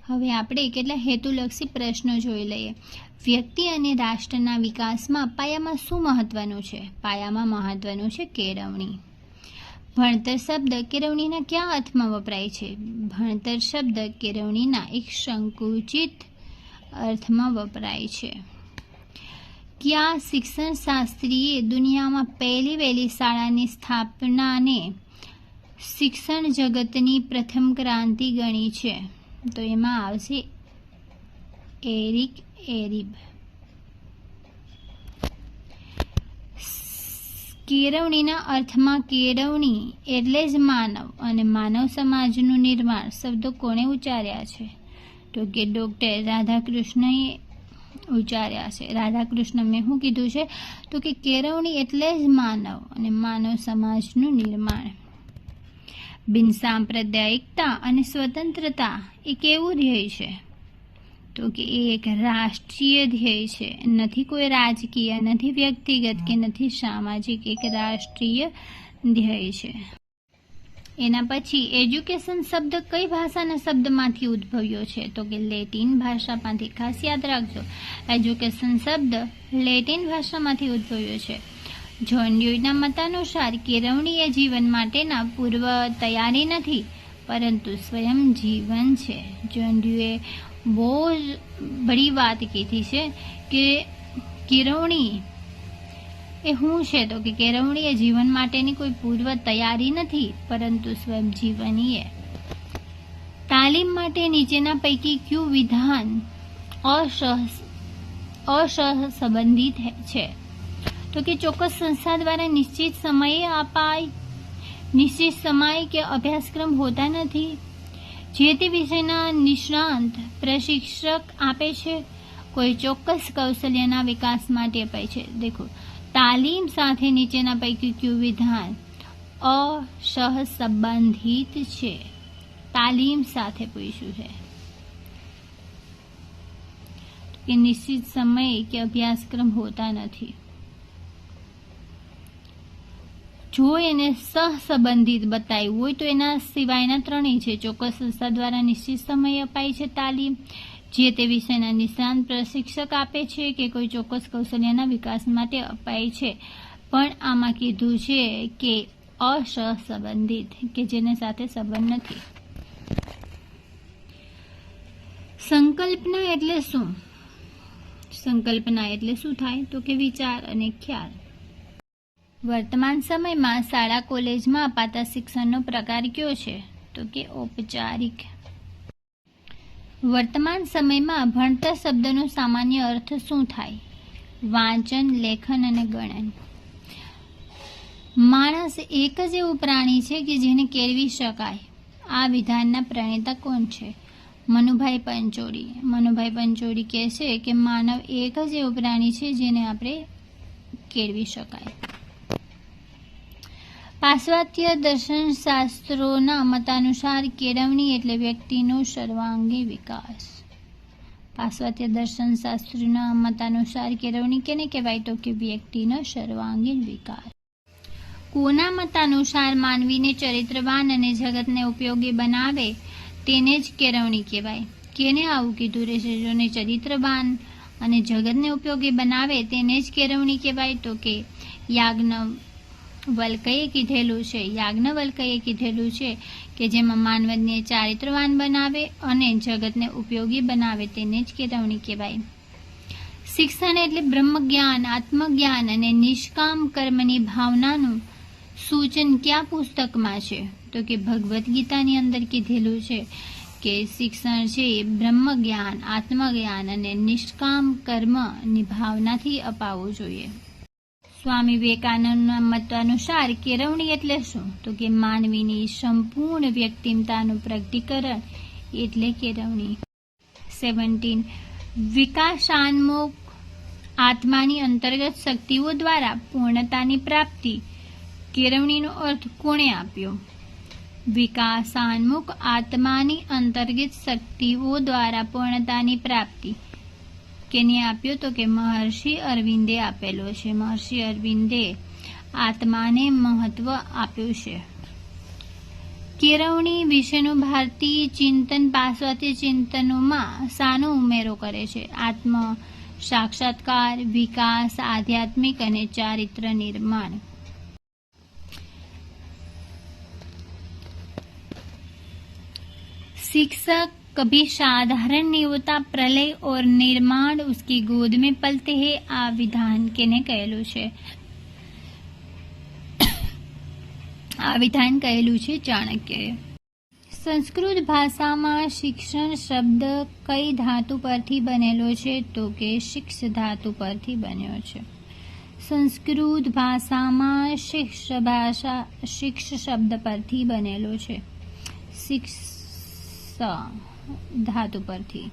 હવે આપણે કેટલા હેતુલક્ષી પ્રશ્નો જોઈ લઈએ. વ્યક્તિ અને રાષ્ટ્રના વિકાસમાં પાયામાં શું મહત્વનું છે? પાયામાં મહત્વનું છે કેળવણી. ભણતર શબ્દ કેળવણીના કયા અર્થમાં વપરાય છે? ભણતર શબ્દ કેળવણીના એક સંકુચિત અર્થમાં વપરાય છે. કયા શિક્ષણ શાસ્ત્રીએ દુનિયામાં પહેલી વહેલી શાળાની સ્થાપનાને શિક્ષણ જગતની પ્રથમ ક્રાંતિ ગણી છે? તો એમાં આવશે એરિક એરિબ. કેળવણીના અર્થમાં કેળવણી એટલે જ માનવ અને માનવ સમાજનું નિર્માણ શબ્દો કોણે ઉચ્ચાર્યા છે? તો કે ડૉક્ટર રાધાકૃષ્ણએ ઉચ્ચાર્યા છે. રાધાકૃષ્ણ મેં શું કીધું છે? તો કે કેળવણી એટલે જ માનવ અને માનવ સમાજનું નિર્માણ. બિનસાંપ્રદાયિકતા અને સ્વતંત્રતા એ કેવું ધ્યેય છે? તો કે એ એક રાષ્ટ્રીય ધ્યેય છે. નથી કોઈ રાજકીય, નથી વ્યક્તિગત કે નથી સામાજિક, એક રાષ્ટ્રીય ધ્યેય છે. એના પછી એજ્યુકેશન શબ્દ કઈ ભાષાના શબ્દમાંથી ઉદ્ભવ્યો છે? તો કે લેટિન ભાષામાંથી. ખાસ યાદ રાખજો, એજ્યુકેશન શબ્દ લેટિન ભાષામાંથી ઉદ્ભવ્યો છે. જ્હોન ડ્યુઈના મતાનુસાર કેળવણી એ જીવન માટેના પૂર્વ તૈયારી નથી, પરંતુ સ્વયં જીવન છે. જ્હોન ડ્યુએ બહુ જ બડી વાત કીધી છે કે કેળવણી એ શું છે? તો કે કેળવણી એ જીવન માટેની કોઈ પૂર્વ તૈયારી નથી, પરંતુ સ્વયં જીવની એ. તાલીમ માટે નીચેના પૈકી કયું વિધાન અસહસંબંધિત છે? તો કે ચોક્કસ સંસ્થા દ્વારા નિશ્ચિત સમયે અપાય, નિશ્ચિત સમય કે અભ્યાસક્રમ હોતા નથી, જે તે વિષયના નિષ્ણાંત પ્રશિક્ષક આપે છે, કોઈ ચોક્કસ કૌશલ્યના વિકાસ માટે અપાય છે. દેખો, તાલીમ સાથે નીચેના પૈકી કયું વિધાન અસહસંબંધિત છે? તાલીમ સાથે પૂછ્યું છે કે નિશ્ચિત સમય કે અભ્યાસક્રમ હોતા નથી. જો એને સહસંબંધિત બતાવ્યું હોય તો એના સિવાયના ત્રણેય છે. ચોક્કસ સંસ્થા દ્વારા નિશ્ચિત સમય અપાય છે તાલીમ, જે તે વિષયના નિષ્ણાંત પ્રશિક્ષક આપે છે કે કોઈ ચોક્કસ કૌશલ્યના વિકાસ માટે અપાય છે. પણ આમાં કીધું છે કે અસહસંબંધિત, કે જેને સાથે સંબંધ નથી. સંકલ્પના એટલે શું? સંકલ્પના એટલે શું થાય? તો કે વિચાર અને ખ્યાલ. વર્તમાન સમયમાં શાળા કોલેજમાં અપાતા શિક્ષણનો પ્રકાર કયો છે? તો કે ઔપચારિક. વર્તમાન સમયમાં ભણતર શબ્દનો સામાન્ય અર્થ શું થાય? વાંચન, લેખન અને ગણન. માણસ એક જ એવું પ્રાણી છે કે જેને કેળવી શકાય. આ વિધાનના પ્રણેતા કોણ છે? મનુભાઈ પંચોળી. મનુભાઈ પંચોળી કહે છે કે માનવ એક જ એવું પ્રાણી છે જેને આપણે કેળવી શકાય. પાશ્ચાત્ય દર્શનશાસ્ત્રોના મતાનુસાર કેળવણી એટલે વ્યક્તિનો સર્વાંગી વિકાસ. પાશ્ચાત્ય દર્શનશાસ્ત્રોના મતાનુસાર કેળવણી કેને કહેવાય? તો કે વ્યક્તિનો સર્વાંગીણ વિકાસ. કોના મતાનુસાર માનવીને ચરિત્રવાન અને જગતને ઉપયોગી બનાવે તેને જ કેળવણી કહેવાય? કેને આવું કીધું રહેશે? જોને ચરિત્રવાન અને જગતને ઉપયોગી બનાવે તેને જ કેળવણી કહેવાય. તો કે યાજ્ઞવલ્ક્યે કીધેલું છે. યાજ્ઞવલ્ક્યે કીધેલું છે કે જેમાં માનવને ચારિત્રવાન બનાવે અને જગતને ઉપયોગી બનાવે તેને જ કેળવણી કહેવાય. શિક્ષણ એટલે બ્રહ્મજ્ઞાન, આત્મજ્ઞાન અને નિષ્કામ કર્મની ભાવનાનું સૂચન કયા પુસ્તકમાં છે? તો કે ભગવદ્ ગીતાની અંદર કીધેલું છે કે શિક્ષણ છે એ બ્રહ્મજ્ઞાન, આત્મજ્ઞાન અને નિષ્કામ કર્મની ભાવનાથી અપાવવું જોઈએ. સ્વામી વિવેકાનંદના મતાનુસાર કેળવણી એટલે શું? તો કે માનવીની સંપૂર્ણ વ્યક્તિમત્તાનું પ્રગટીકરણ એટલે કેળવણી. 17. વિકાસાન્મુખ આત્માની અંતર્ગત શક્તિઓ દ્વારા પૂર્ણતાની પ્રાપ્તિ. કેળવણીનો અર્થ કોણે આપ્યો? વિકાસાન્મુખ આત્માની અંતર્ગત શક્તિઓ દ્વારા પૂર્ણતાની પ્રાપ્તિ કેને આપ્યો? તો કે મહર્ષિ અરવિંદે આપેલો છે. મહર્ષિ અરવિંદે આત્માને મહત્વ આપ્યું છે. કેળવણી વિશેનું ભારતીય ચિંતન પાશ્ચાત્ય ચિંતનોમાં શાનો ઉમેરો કરે છે? આત્મ સાક્ષાત્કાર, વિકાસ, આધ્યાત્મિક અને ચારિત્ર નિર્માણ. शिक्षक कभी साधारण नहीं होता, प्रलय और निर्माण उसकी गोद में पलते हैं. આ વિધાન કેને કહેલું છે? આ વિધાન કહેલું છે ચાણક્યએ. સંસ્કૃત ભાષામાં શિક્ષણ શબ્દ કઈ ધાતુ પરથી બનેલો છે? તો કે શિક્ષ ધાતુ પરથી બન્યો છે. સંસ્કૃત ભાષામાં શિક્ષ શબ્દ પરથી બનેલો છે. શિક્ષ ધાતુ પરથી.